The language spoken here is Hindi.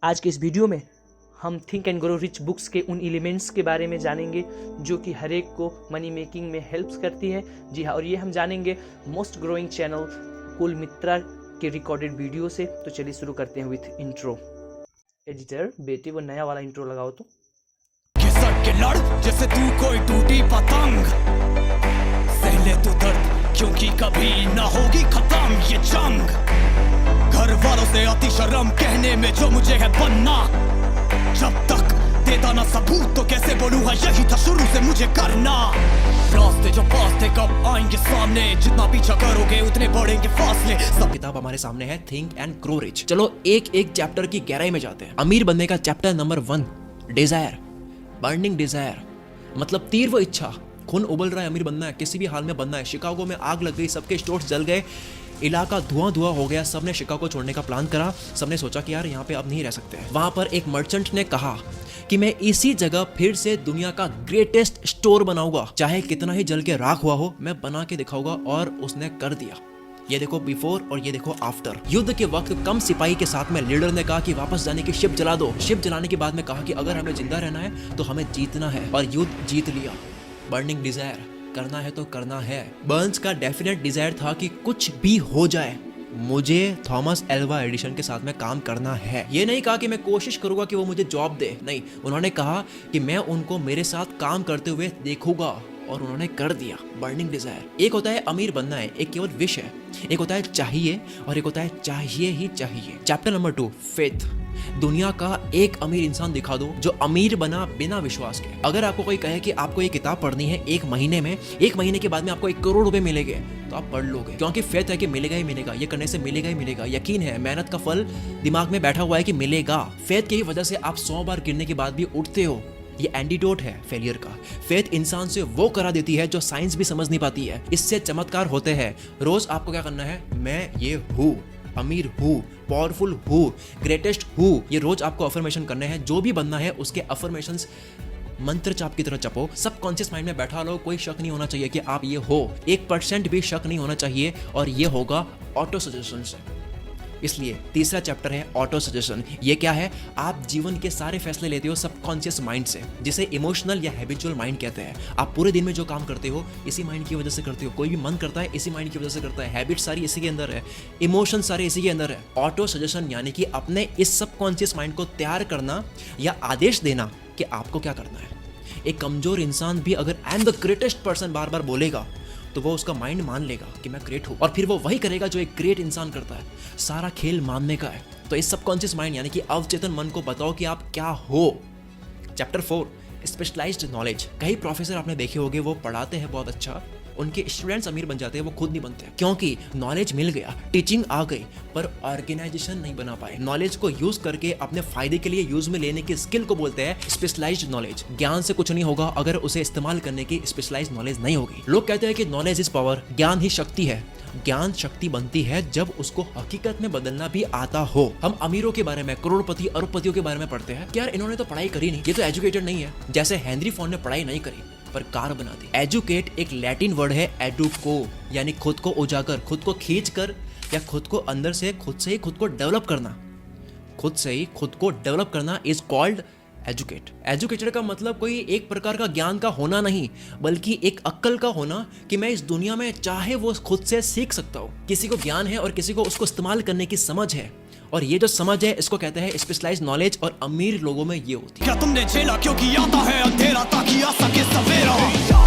आज के इस वीडियो में हम think and grow rich books के उन एलिमेंट्स के बारे में जानेंगे जो कि हर एक को मनी मेकिंग में हेल्प्स करती है। जी हाँ, और ये हम जानेंगे मोस्ट ग्रोइंग चैनल कुल मित्रा के रिकॉर्डेड वीडियो से। तो चलिए शुरू करते हैं विथ इंट्रो। एडिटर बेटे वो नया वाला इंट्रो लगाओ तो। के लड़ जैसे तू कोई टूटी पतंग, सहले तू दर्द क्योंकि कभी ना होगी खत्म ये जंग। घर वालों से आती शर्म कहने में जो मुझे है बनना, जब तक देता ना सबूत तो कैसे बोलूँगा यही था शुरू से मुझे करना। रास्ते जो पास थे कब आएंगे सामने, जितना पीछा करोगे उतने बढ़ेंगे फासले। सब किताब हमारे सामने है थिंक एंड ग्रो रिच। चलो एक एक चैप्टर की गहराई में जाते हैं। अमीर बनने का chapter number 1, desire, burning desire, मतलब तीव्र इच्छा। खून उबल रहा है, अमीर बनना है, किसी भी हाल में बनना है। शिकागो में आग लग गई, सबके स्टोर्स जल गए, इलाका धुआं धुआं हो गया। सबने शिकागो छोड़ने का प्लान करा। सबने सोचा कि यार यहाँ पे अब नहीं रह सकते। वहां पर एक मर्चेंट ने कहा कि मैं इसी जगह फिर से दुनिया का ग्रेटेस्ट स्टोर बनाऊंगा, चाहे कितना ही जल के राख हुआ हो, मैं बना के दिखाऊंगा। और उसने कर दिया। ये देखो बिफोर और ये देखो आफ्टर। युद्ध के वक्त कम सिपाही के साथ में लीडर ने कहा कि वापस जाने की शिप जला दो। शिप जलाने के बाद में कहा कि अगर हमें जिंदा रहना है तो हमें जीतना है, और युद्ध जीत लिया। बर्निंग डिजायर, करना है तो करना है। बर्न्स का डेफिनेट डिजायर था कि कुछ भी हो जाए मुझे थॉमस एल्वा एडिसन के साथ में काम करना है। ये नहीं कहा कि मैं कोशिश करूंगा कि वो मुझे जॉब दे, नहीं, उन्होंने कहा कि मैं उनको मेरे साथ काम करते हुए देखूंगा, और उन्होंने कर दिया। Burning desire. एक होता है अमीर बनना है, एक केवल विश है। एक होता है चाहिए और एक होता है चाहिए ही चाहिए। Chapter number 2, faith. दुनिया का एक अमीर इंसान दिखा दो जो अमीर बना बिना विश्वास के। अगर आपको कोई कहे कि आपको ये किताब पढ़नी है 1 महीने में, 1 महीने के बाद में आपको 1 करोड़ रुपए मिलेंगे, तो आप पढ़ लोगे, क्योंकि फेथ है कि मिलेगा ही मिलेगा, ये करने से मिलेगा ही मिलेगा। यकीन है, मेहनत का फल दिमाग में बैठा हुआ है कि मिलेगा। फेथ की ही वजह से आप 100 बार गिरने के बाद भी उठते हो। ये एंटीडोट है फेलियर का। फेथ इंसान से वो करा देती है जो साइंस भी समझ नहीं पाती है। इससे चमत्कार होते हैं। रोज आपको क्या करना है, मैं ये हूँ, अमीर हूँ, पावरफुल हूँ, ग्रेटेस्ट हूँ, ये रोज आपको अफर्मेशन करने हैं। जो भी बनना है उसके अफर्मेशंस मंत्र चाप की तरह चपो। सबकॉन्शियस माइंड में बैठा लो, कोई शक नहीं होना चाहिए कि आप ये हो। 1% भी शक नहीं होना चाहिए, और ये होगा ऑटो सजेशन से। इसलिए तीसरा चैप्टर है ऑटो सजेशन। ये क्या है? आप जीवन के सारे फैसले लेते हो सबकॉन्शियस माइंड से, जिसे इमोशनल या हैबिचुअल माइंड कहते हैं। आप पूरे दिन में जो काम करते हो इसी माइंड की वजह से करते हो। कोई भी मन करता है इसी माइंड की वजह से करता है। हैबिट सारी इसी के अंदर है, इमोशन सारे इसी के अंदर है। ऑटो सजेशन यानी कि अपने इस सबकॉन्शियस माइंड को तैयार करना या आदेश देना कि आपको क्या करना है। एक कमजोर इंसान भी अगर I am the greatest person बार बार बोलेगा तो वो उसका माइंड मान लेगा कि मैं ग्रेट हूँ, और फिर वो वही करेगा जो एक ग्रेट इंसान करता है। सारा खेल मानने का है। तो इस सबकॉन्शियस माइंड यानी कि अवचेतन मन को बताओ कि आप क्या हो। Chapter 4, specialised knowledge. कई प्रोफेसर आपने देखे होंगे, वो पढ़ाते हैं बहुत अच्छा, उनके स्टूडेंट्स अमीर बन जाते हैं, वो खुद नहीं बनते, क्योंकि नॉलेज मिल गया, टीचिंग आ गई, पर ऑर्गेनाइजेशन नहीं बना पाए। नॉलेज को यूज करके अपने फायदे के लिए यूज में लेने की स्किल को बोलते हैं स्पेशलाइज्ड नॉलेज। ज्ञान से कुछ नहीं होगा अगर उसे इस्तेमाल करने की स्पेशलाइज्ड नॉलेज नहीं होगी। लोग कहते हैं कि नॉलेज इज पावर, ज्ञान ही शक्ति है। ज्ञान शक्ति बनती है जब उसको हकीकत में बदलना भी आता हो। हम अमीरों के बारे में, करोड़पति, अरबपतियों के बारे में पढ़ते हैं कि यार इन्होंने तो पढ़ाई करी नहीं, ये तो एजुकेटेड नहीं है। जैसे हेनरी फोर्ड ने पढ़ाई नहीं करी पर कार बना दी। एजुकेट एक लैटिन वर्ड है एडुको, यानी खुद को उजागर, खुद को खींच कर, या खुद को अंदर से खुद से ही खुद को डेवलप करना। खुद से ही खुद को डेवलप करना इज कॉल्ड एजुकेट। एजुकेटेड का मतलब कोई एक प्रकार का ज्ञान का होना नहीं, बल्कि एक अक्ल का होना कि मैं इस दुनिया में चाहे वो खुद से सीख सकता हूँ। किसी को ज्ञान है और किसी को उसको इस्तेमाल करने की समझ है, और ये जो समझ है इसको कहते हैं स्पेशलाइज्ड नॉलेज, और अमीर लोगों में ये होती है। क्या तुमने झेला क्योंकि आता है अंधेरा ताकि आ सके सवेरा।